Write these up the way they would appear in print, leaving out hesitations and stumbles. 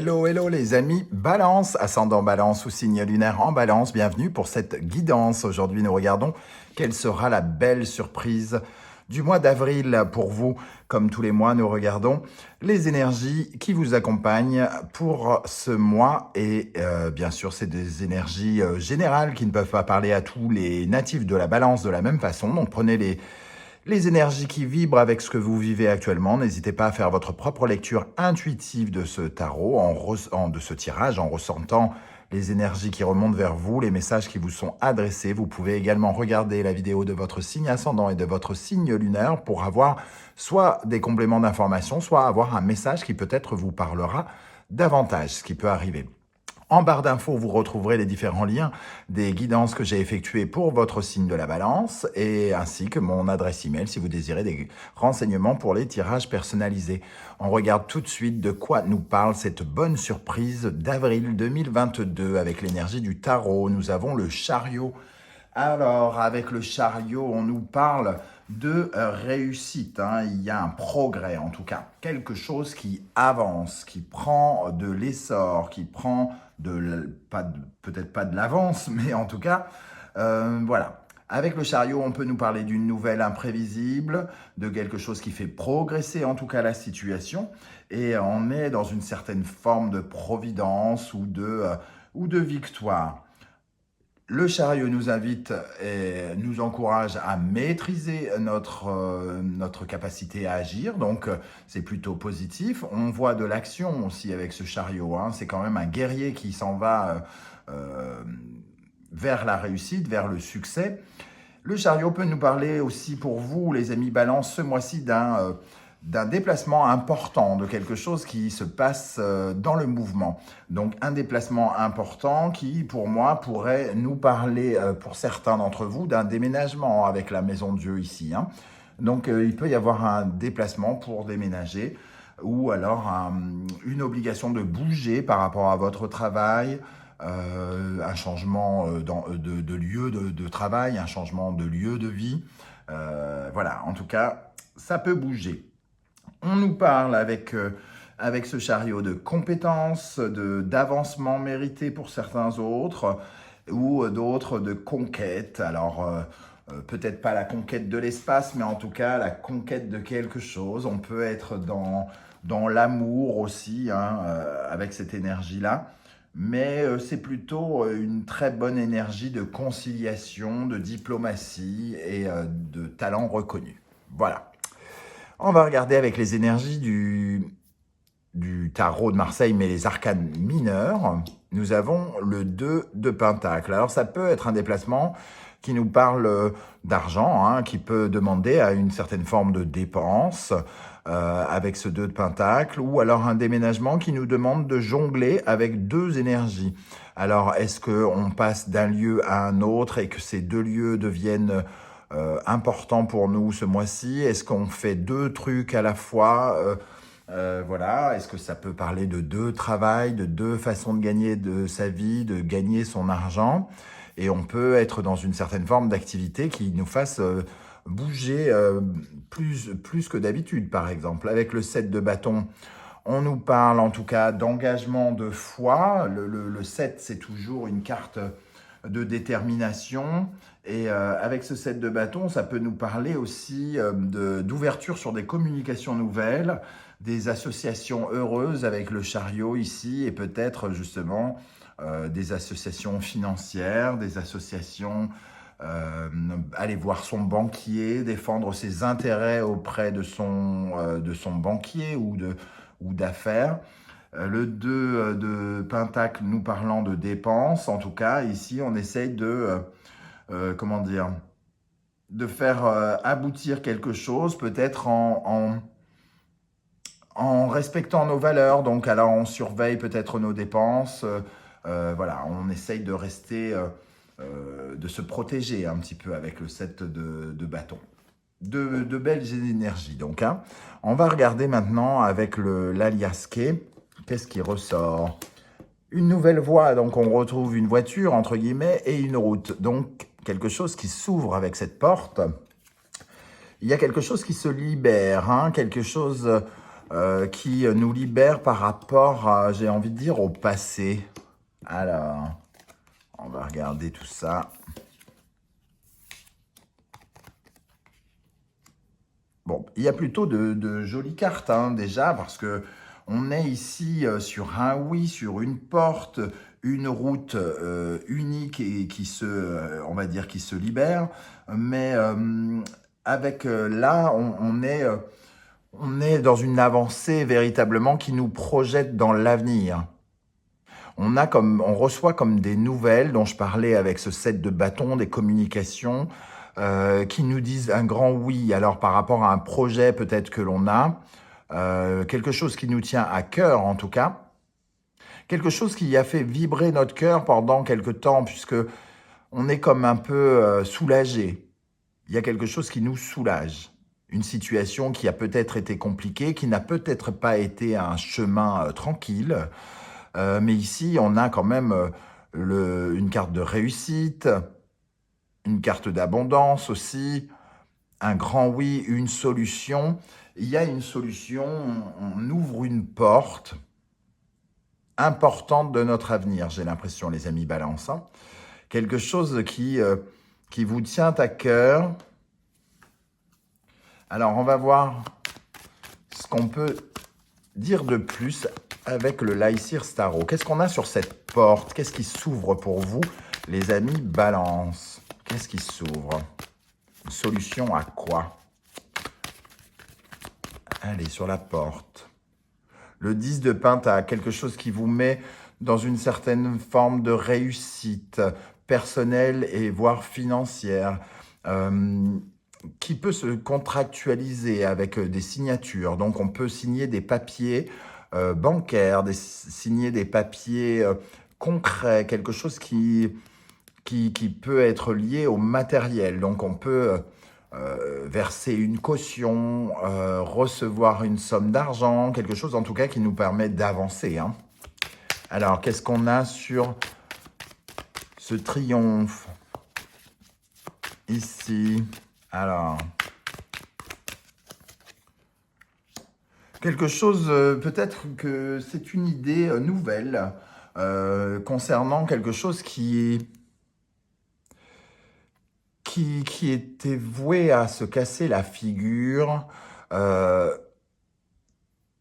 Hello, hello les amis, Balance, ascendant Balance ou signe lunaire en Balance, bienvenue pour cette guidance. Aujourd'hui nous regardons quelle sera la belle surprise du mois d'avril pour vous. Comme tous les mois, nous regardons les énergies qui vous accompagnent pour ce mois et bien sûr c'est des énergies générales qui ne peuvent pas parler à tous les natifs de la Balance de la même façon, donc prenez les énergies qui vibrent avec ce que vous vivez actuellement. N'hésitez pas à faire votre propre lecture intuitive de ce tarot, de ce tirage, en ressentant les énergies qui remontent vers vous, les messages qui vous sont adressés. Vous pouvez également regarder la vidéo de votre signe ascendant et de votre signe lunaire pour avoir soit des compléments d'information, soit avoir un message qui peut-être vous parlera davantage, ce qui peut arriver. En barre d'infos, vous retrouverez les différents liens des guidances que j'ai effectuées pour votre signe de la Balance et ainsi que mon adresse email si vous désirez des renseignements pour les tirages personnalisés. On regarde tout de suite de quoi nous parle cette bonne surprise d'avril 2022 avec l'énergie du tarot. Nous avons le chariot. Alors, avec le chariot, on nous parle de réussite. Il y a un progrès, en tout cas. Quelque chose qui avance, qui prend de l'essor, qui prend peut-être pas de l'avance, mais en tout cas, voilà. Avec le chariot, on peut nous parler d'une nouvelle imprévisible, de quelque chose qui fait progresser en tout cas la situation. Et on est dans une certaine forme de providence ou de victoire. Le chariot nous invite et nous encourage à maîtriser notre capacité à agir, donc c'est plutôt positif. On voit de l'action aussi avec ce chariot, c'est quand même un guerrier qui s'en va vers la réussite, vers le succès. Le chariot peut nous parler aussi pour vous, les amis Balance, ce mois-ci d'un déplacement important, de quelque chose qui se passe dans le mouvement. Donc un déplacement important qui, pour moi, pourrait nous parler, pour certains d'entre vous, d'un déménagement avec la Maison de Dieu ici. Donc il peut y avoir un déplacement pour déménager ou alors une obligation de bouger par rapport à votre travail, un changement de lieu de travail, un changement de lieu de vie. Voilà, en tout cas, ça peut bouger. On nous parle avec ce chariot de compétences, d'avancement mérité pour certains autres, ou d'autres de conquête. Alors, peut-être pas la conquête de l'espace, mais en tout cas la conquête de quelque chose. On peut être dans l'amour aussi, avec cette énergie-là. Mais c'est plutôt une très bonne énergie de conciliation, de diplomatie et de talent reconnu. Voilà. On va regarder avec les énergies du tarot de Marseille, mais les arcanes mineurs. Nous avons le 2 de Pentacle. Alors, ça peut être un déplacement qui nous parle d'argent, qui peut demander à une certaine forme de dépense avec ce 2 de Pentacle, ou alors un déménagement qui nous demande de jongler avec deux énergies. Alors, est-ce qu'on passe d'un lieu à un autre et que ces deux lieux deviennent important pour nous ce mois-ci? Est-ce qu'on fait deux trucs à la fois? Voilà. Est-ce que ça peut parler de deux travails, de deux façons de gagner de sa vie, de gagner son argent? Et on peut être dans une certaine forme d'activité qui nous fasse bouger plus que d'habitude, par exemple. Avec le 7 de bâton, on nous parle en tout cas d'engagement de foi. Le 7, c'est toujours une carte de détermination. Et avec ce 7 de bâton, ça peut nous parler aussi d'ouverture sur des communications nouvelles, des associations heureuses avec le chariot ici, et peut-être justement des associations financières, des associations, aller voir son banquier, défendre ses intérêts auprès de son banquier ou d'affaires. Le 2 de Pentacle nous parlant de dépenses, en tout cas, ici on essaye de faire aboutir quelque chose, peut-être en respectant nos valeurs. Donc, alors, on surveille peut-être nos dépenses. Voilà, on essaye de rester, de se protéger un petit peu avec le 7 de bâton. De belles énergies, donc. On va regarder maintenant avec l'aliasqué. Qu'est-ce qui ressort? Une nouvelle voie, donc on retrouve une voiture, entre guillemets, et une route. Donc, quelque chose qui s'ouvre avec cette porte. Il y a quelque chose qui se libère, quelque chose qui nous libère par rapport, j'ai envie de dire, au passé. Alors, on va regarder tout ça. Bon, il y a plutôt de jolies cartes, hein, déjà, parce que on est ici sur un oui, sur une porte, une route unique et qui on va dire, qui se libère. Mais avec là, on est dans une avancée véritablement qui nous projette dans l'avenir. On reçoit comme des nouvelles dont je parlais avec ce set de bâtons, des communications, qui nous disent un grand oui. Alors par rapport à un projet peut-être que l'on a, quelque chose qui nous tient à cœur en tout cas, quelque chose qui a fait vibrer notre cœur pendant quelque temps, puisque on est comme un peu soulagé. Il y a quelque chose qui nous soulage. Une situation qui a peut-être été compliquée, qui n'a peut-être pas été un chemin tranquille. Mais ici, on a quand même une carte de réussite, une carte d'abondance aussi, un grand oui, une solution. Il y a une solution, on ouvre une porte importante de notre avenir, j'ai l'impression, les amis Balance. Hein. Quelque chose qui vous tient à cœur. Alors, on va voir ce qu'on peut dire de plus avec le Lycir Starro. Qu'est-ce qu'on a sur cette porte? Qu'est-ce qui s'ouvre pour vous, les amis Balance? Qu'est-ce qui s'ouvre? Une solution à quoi? Allez, sur la porte. Le 10 de Pentacle, quelque chose qui vous met dans une certaine forme de réussite personnelle et voire financière, qui peut se contractualiser avec des signatures. Donc, on peut signer des papiers bancaires, signer des papiers concrets, quelque chose qui peut être lié au matériel. Donc, on peut verser une caution, recevoir une somme d'argent, quelque chose en tout cas qui nous permet d'avancer. Hein. Alors, qu'est-ce qu'on a sur ce triomphe ici? Alors, quelque chose, peut-être que c'est une idée nouvelle concernant quelque chose qui était voué à se casser la figure.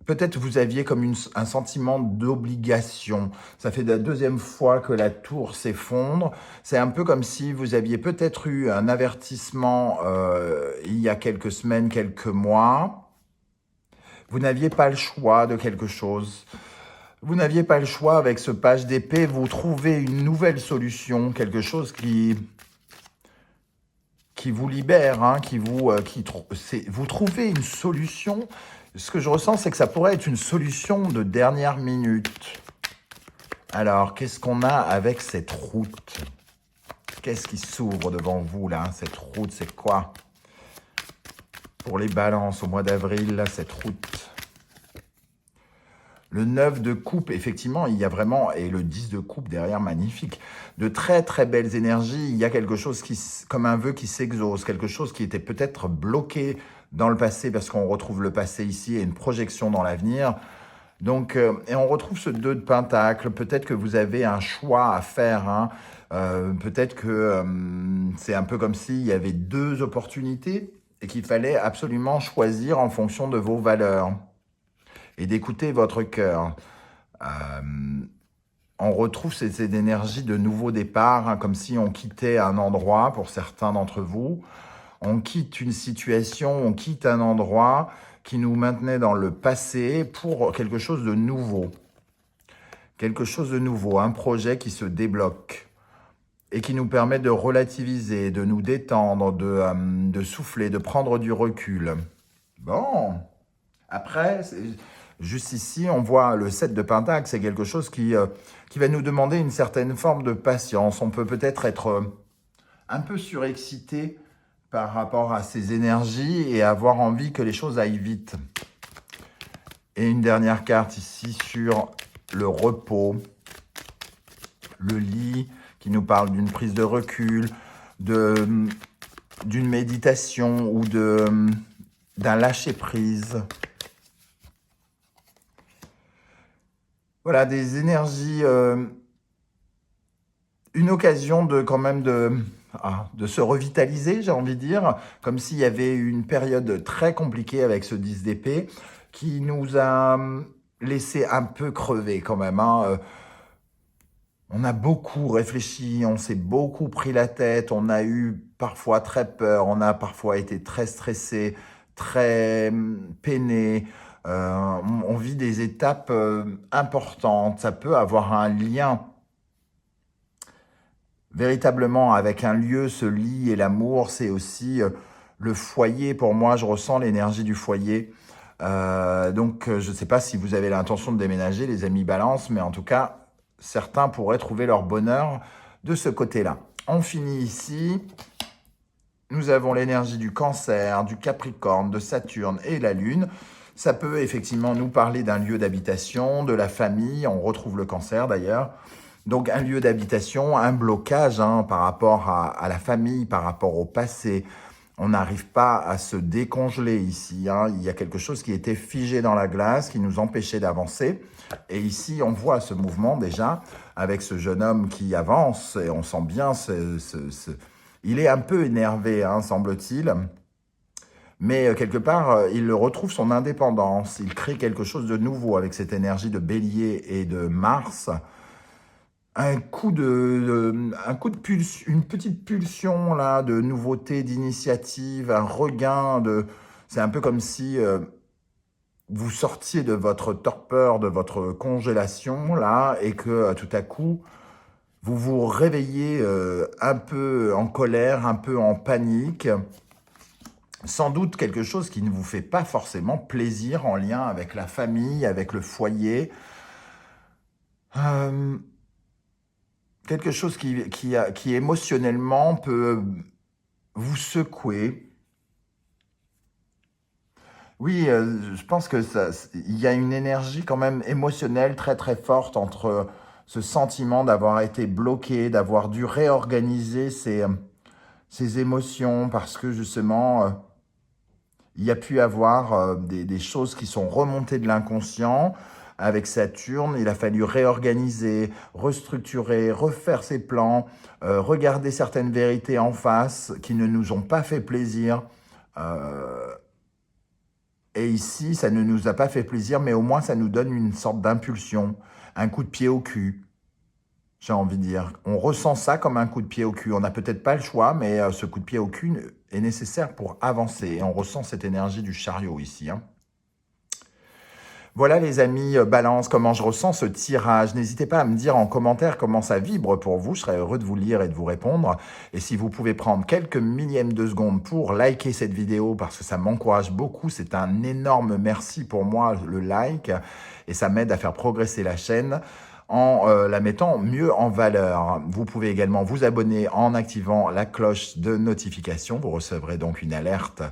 Peut-être vous aviez comme un sentiment d'obligation. Ça fait la deuxième fois que la tour s'effondre. C'est un peu comme si vous aviez peut-être eu un avertissement il y a quelques semaines, quelques mois. Vous n'aviez pas le choix de quelque chose. Vous n'aviez pas le choix avec ce page d'épée. Vous trouvez une nouvelle solution, quelque chose qui vous libère, hein, vous trouvez une solution. Ce que je ressens, c'est que ça pourrait être une solution de dernière minute. Alors, qu'est-ce qu'on a avec cette route? Qu'est-ce qui s'ouvre devant vous, là? Cette route, c'est quoi? Pour les balances, au mois d'avril, là, cette route. Le 9 de coupe, effectivement, il y a vraiment, et le 10 de coupe derrière, magnifique, de très très belles énergies. Il y a quelque chose comme un vœu qui s'exauce, quelque chose qui était peut-être bloqué dans le passé, parce qu'on retrouve le passé ici et une projection dans l'avenir. Donc, et on retrouve ce 2 de Pentacle. Peut-être que vous avez un choix à faire. Hein. Peut-être que c'est un peu comme s'il y avait deux opportunités et qu'il fallait absolument choisir en fonction de vos valeurs et d'écouter votre cœur. On retrouve cette énergie de nouveau départ, hein, comme si on quittait un endroit pour certains d'entre vous. On quitte une situation, on quitte un endroit qui nous maintenait dans le passé pour quelque chose de nouveau. Quelque chose de nouveau, un projet qui se débloque et qui nous permet de relativiser, de nous détendre, de souffler, de prendre du recul. Bon, après, juste ici, on voit le 7 de Pentacle, c'est quelque chose qui va nous demander une certaine forme de patience. On peut peut-être être un peu surexcité par rapport à ces énergies et avoir envie que les choses aillent vite. Et une dernière carte ici sur le repos, le lit, qui nous parle d'une prise de recul, d'une méditation ou d'un lâcher-prise. Voilà, des énergies, une occasion de quand même de se revitaliser, j'ai envie de dire, comme s'il y avait une période très compliquée avec ce 10 d'épée qui nous a laissé un peu crever quand même, hein. On a beaucoup réfléchi, on s'est beaucoup pris la tête, on a eu parfois très peur, on a parfois été très stressé, très peiné. On vit des étapes importantes. Ça peut avoir un lien véritablement avec un lieu, ce lit et l'amour. C'est aussi le foyer. Pour moi, je ressens l'énergie du foyer. Donc, je ne sais pas si vous avez l'intention de déménager, les amis Balance, mais en tout cas, certains pourraient trouver leur bonheur de ce côté-là. On finit ici. Nous avons l'énergie du Cancer, du Capricorne, de Saturne et la Lune. Ça peut effectivement nous parler d'un lieu d'habitation, de la famille. On retrouve le Cancer d'ailleurs. Donc un lieu d'habitation, un blocage par rapport à la famille, par rapport au passé. On n'arrive pas à se décongeler ici. Il y a quelque chose qui était figé dans la glace, qui nous empêchait d'avancer. Et ici, on voit ce mouvement déjà, avec ce jeune homme qui avance, et on sent bien il est un peu énervé, semble-t-il. Mais quelque part, il retrouve son indépendance. Il crée quelque chose de nouveau avec cette énergie de Bélier et de Mars. Un coup de pulsion, une petite pulsion là de nouveauté, d'initiative, un regain de. C'est un peu comme si vous sortiez de votre torpeur, de votre congélation là, et que tout à coup vous vous réveillez un peu en colère, un peu en panique. Sans doute quelque chose qui ne vous fait pas forcément plaisir en lien avec la famille, avec le foyer. Quelque chose qui émotionnellement peut vous secouer. Oui, je pense que il y a une énergie quand même émotionnelle très très forte entre ce sentiment d'avoir été bloqué, d'avoir dû réorganiser ses émotions parce que justement, il y a pu avoir des choses qui sont remontées de l'inconscient. Avec Saturne, il a fallu réorganiser, restructurer, refaire ses plans, regarder certaines vérités en face qui ne nous ont pas fait plaisir. Et ici, ça ne nous a pas fait plaisir, mais au moins ça nous donne une sorte d'impulsion, un coup de pied au cul, j'ai envie de dire. On ressent ça comme un coup de pied au cul. On n'a peut-être pas le choix, mais ce coup de pied au cul est nécessaire pour avancer. Et on ressent cette énergie du chariot ici. Voilà les amis Balance, comment je ressens ce tirage. N'hésitez pas à me dire en commentaire comment ça vibre pour vous. Je serais heureux de vous lire et de vous répondre. Et si vous pouvez prendre quelques millièmes de seconde pour liker cette vidéo parce que ça m'encourage beaucoup. C'est un énorme merci pour moi, le like. Et ça m'aide à faire progresser la chaîne en la mettant mieux en valeur. Vous pouvez également vous abonner en activant la cloche de notification. Vous recevrez donc une alerte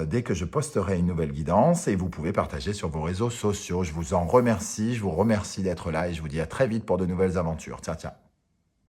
dès que je posterai une nouvelle guidance et vous pouvez partager sur vos réseaux sociaux. Je vous en remercie, je vous remercie d'être là et je vous dis à très vite pour de nouvelles aventures. Tiens, tiens.